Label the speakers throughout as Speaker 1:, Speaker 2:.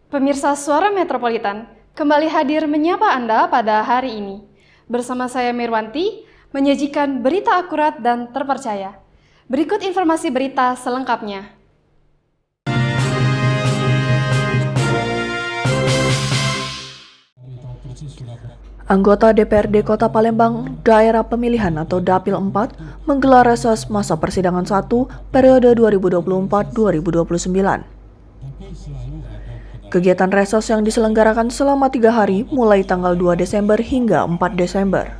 Speaker 1: Pemirsa Suara Metropolitan, kembali hadir menyapa Anda pada hari ini. Bersama saya Mirwanti, menyajikan berita akurat dan terpercaya. Berikut informasi berita selengkapnya.
Speaker 2: Anggota DPRD Kota Palembang, Daerah Pemilihan atau Dapil 4, menggelar reses masa persidangan 1 periode 2024-2029. Kegiatan reses yang diselenggarakan selama 3 hari mulai tanggal 2 Desember hingga 4 Desember.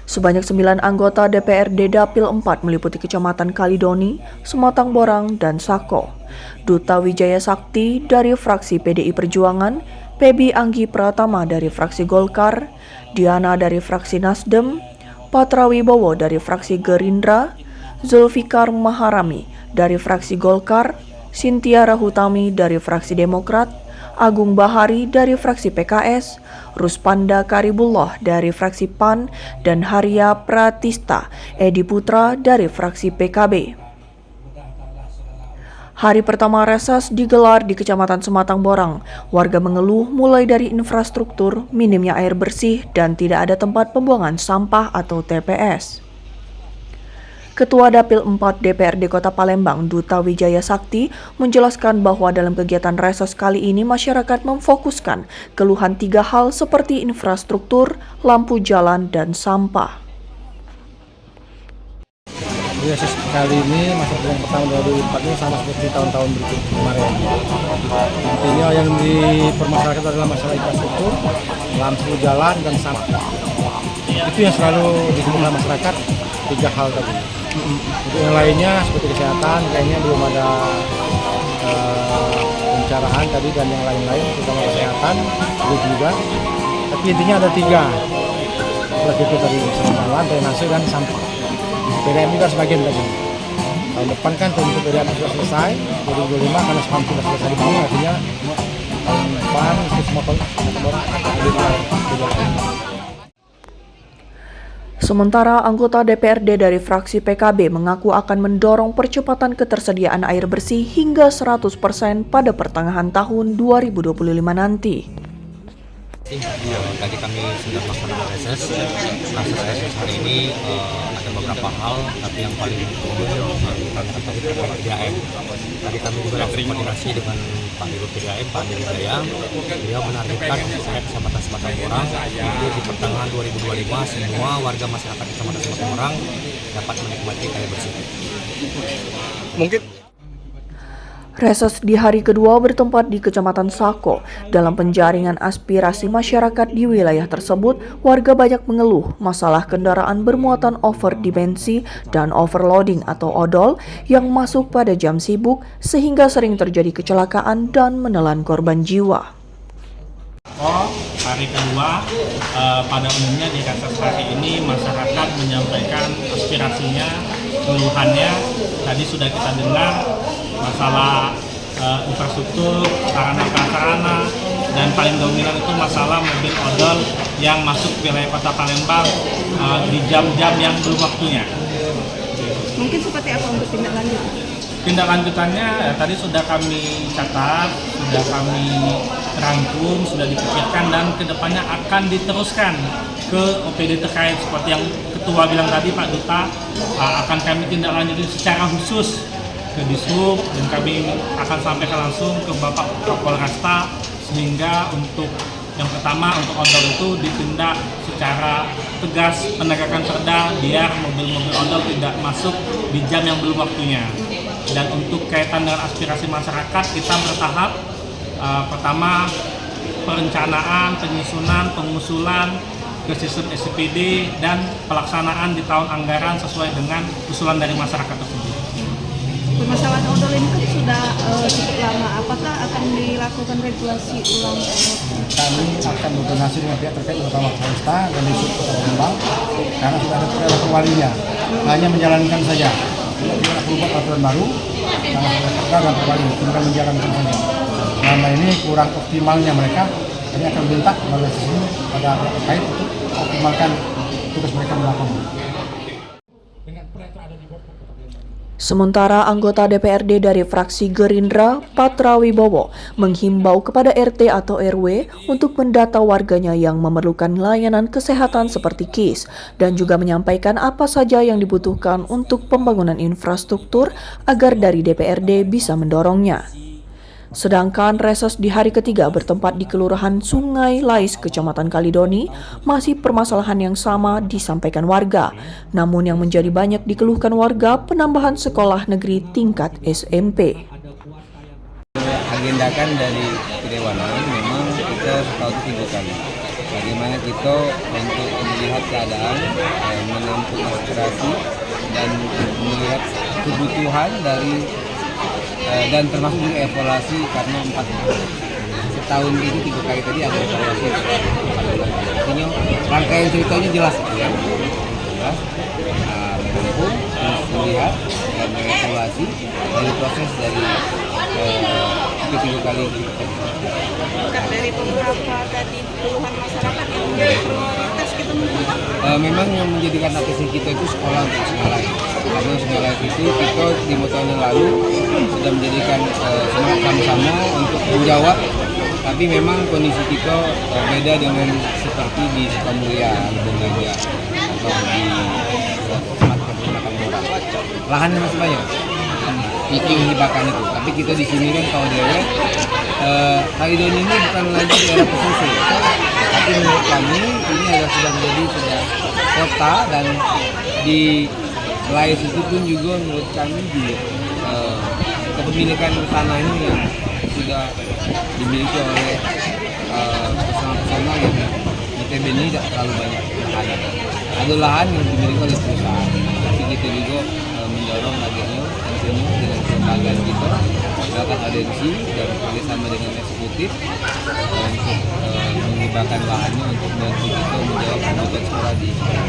Speaker 2: Sebanyak 9 anggota DPRD Dapil 4 meliputi Kecamatan Kalidoni, Sematang Borang, dan Sako. Duta Wijaya Sakti dari fraksi PDI Perjuangan, Pebi Anggi Pratama dari fraksi Golkar, Diana dari fraksi Nasdem, Patra Wibowo dari fraksi Gerindra, Zulfikar Maharami dari fraksi Golkar, Cynthia Rahutami dari fraksi Demokrat, Agung Bahari dari fraksi PKS, Ruspanda Karibullah dari fraksi PAN, dan Haria Pratista Edi Putra dari fraksi PKB. Hari pertama reses digelar di Kecamatan Sematang Borang. Warga mengeluh mulai dari infrastruktur, minimnya air bersih, dan tidak ada tempat pembuangan sampah atau TPS. Ketua Dapil 4 DPRD Kota Palembang, Duta Wijaya Sakti, menjelaskan bahwa dalam kegiatan reses kali ini masyarakat memfokuskan keluhan 3 hal seperti infrastruktur, lampu jalan, dan sampah.
Speaker 3: Reses kali ini masa yang pertama 2004 ini sama seperti tahun-tahun berikut kemarin. Intinya yang dipermasalahkan adalah masalah infrastruktur, lampu jalan, dan sampah. Itu yang selalu dikeluhkan masyarakat, 3 hal tadi. Untuk yang lainnya seperti kesehatan kayaknya belum ada pencerahan tadi dan yang lain-lain, terutama kesehatan belum juga. Tapi intinya ada 3. Seperti itu tadi, jalan, drainase, dan sampah. PDAM juga sebagian tadi. Tahun depan kan untuk PDAM sudah selesai, 2025 karena spam sudah selesai dibangun, artinya tahun depan semua
Speaker 2: Sementara anggota DPRD dari fraksi PKB mengaku akan mendorong percepatan ketersediaan air bersih hingga 100% pada pertengahan tahun 2025 nanti.
Speaker 4: Tadi kami sudah melaksanakan reses hari ini ada beberapa hal, tapi yang paling tadi pertama PDAM. Tadi kami juga berkoordinasi dengan Pak Dirut PDAM, Pak Andi Wijaya. Beliau menargetkan supaya Kecamatan Sematang Borang itu di pertengahan 2025 semua warga masyarakat Kecamatan Sematang Borang dapat menikmati air bersih.
Speaker 3: mungkin
Speaker 2: Reses di hari kedua bertempat di Kecamatan Sako. Dalam penjaringan aspirasi masyarakat di wilayah tersebut, warga banyak mengeluh masalah kendaraan bermuatan overdimensi dan overloading atau odol yang masuk pada jam sibuk sehingga sering terjadi kecelakaan dan menelan korban jiwa.
Speaker 5: Hari kedua, pada umumnya di reses hari ini masyarakat menyampaikan aspirasinya, keluhannya. Tadi sudah kita dengar masalah infrastruktur, sarana-prasarana, dan paling dominan itu masalah mobil odol yang masuk wilayah Kota Palembang di jam-jam yang belum waktunya.
Speaker 6: Mungkin seperti apa untuk tindak lanjut?
Speaker 5: Tindak lanjutannya tadi sudah kami catat, sudah kami rangkum, sudah dipikirkan, dan kedepannya akan diteruskan ke OPD terkait seperti yang Ketua bilang tadi, Pak Duta, akan kami tindak lanjuti secara khusus ke Dishub, dan kami akan sampaikan langsung ke Bapak Kapolresta sehingga untuk yang pertama untuk odol itu ditindak secara tegas, penegakan perda biar mobil-mobil odol tidak masuk di jam yang belum waktunya. Dan untuk kaitan dengan aspirasi masyarakat kita bertahap, pertama perencanaan, penyusunan, pengusulan ke sistem SPD dan pelaksanaan di tahun anggaran sesuai dengan usulan dari masyarakat tersebut.
Speaker 6: Permasalahan odol ini kan sudah cukup lama. Apakah akan dilakukan regulasi ulang?
Speaker 3: kami akan berkoordinasi dengan pihak terkait terutama Polresta dan Dishub Kota Palembang karena sudah ada perwalinya. Hanya menjalankan saja. Tidak berubah peraturan baru, karena sudah perda dan perwali, tinggal menjalankan saja. Selama ini kurang optimalnya mereka, kami akan minta melalui sini pada pihak terkait untuk optimalkan tugas mereka di lapangan.
Speaker 2: Sementara anggota DPRD dari fraksi Gerindra, Patra Wibowo, menghimbau kepada RT atau RW untuk mendata warganya yang memerlukan layanan kesehatan seperti KIS dan juga menyampaikan apa saja yang dibutuhkan untuk pembangunan infrastruktur agar dari DPRD bisa mendorongnya. Sedangkan reses di hari ketiga bertempat di Kelurahan Sungai Lais, Kecamatan Kalidoni, masih permasalahan yang sama disampaikan warga. Namun yang menjadi banyak dikeluhkan warga penambahan sekolah negeri tingkat SMP.
Speaker 7: Agendakan dari kedewanan memang kita setahun 3 kali. Bagaimana kita untuk melihat keadaan, menampung aspirasi dan melihat kebutuhan dari dan termasuk juga evaluasi karena 4 setahun ini 3 kali tadi ada evaluasi. Artinya rangkaian ceritanya jelas gitu ya. Jelas. Menampung, melihat dan mengevaluasi dari proses dari 3 kali.
Speaker 6: Dari beberapa tadi keluhan masyarakat yang menjadi prioritas kita
Speaker 7: memang yang menjadikan atensi kita itu sekolah untuk sekolah. Karena sekolah itu kita di tahun yang lalu sudah menjadikan semangat sama-sama untuk menjawab. Tapi memang kondisi kita beda dengan seperti di Sukamulya, Bogor atau di tempat kebanyakan orang. Lahannya masih banyak. Itu hibakan itu. Tapi kita di sini kan tahu dewe, Kalidoni ini bukan lagi daerah pesisir. Tapi menurut kami ini sudah menjadi kota dan di Lais itu pun juga menurut kami di kepemilikan tanah ini yang sudah dimiliki oleh personal-personal yang ITB ini tidak terlalu banyak lahan. Ada lahan yang dimiliki oleh perusahaan. Tapi kita juga mendorong akhirnya tentunya dengan kelembagaan kita melakukan adensi dan bekerjasama dengan eksekutif untuk menghibahkan lahannya untuk membantu kita menjawab kebutuhan sekolah di sekolah.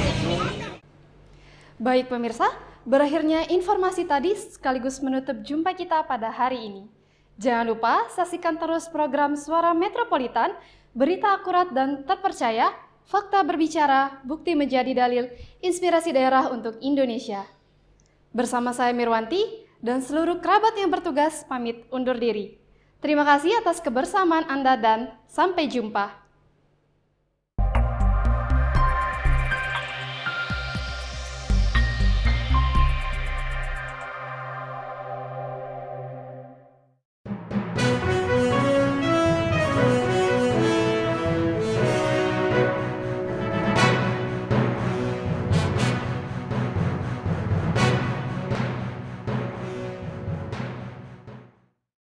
Speaker 1: Baik pemirsa, berakhirnya informasi tadi sekaligus menutup jumpa kita pada hari ini. Jangan lupa saksikan terus program Suara Metropolitan, berita akurat dan terpercaya, fakta berbicara, bukti menjadi dalil, inspirasi daerah untuk Indonesia. Bersama saya Mirwanti dan seluruh kerabat yang bertugas pamit undur diri. Terima kasih atas kebersamaan Anda dan sampai jumpa.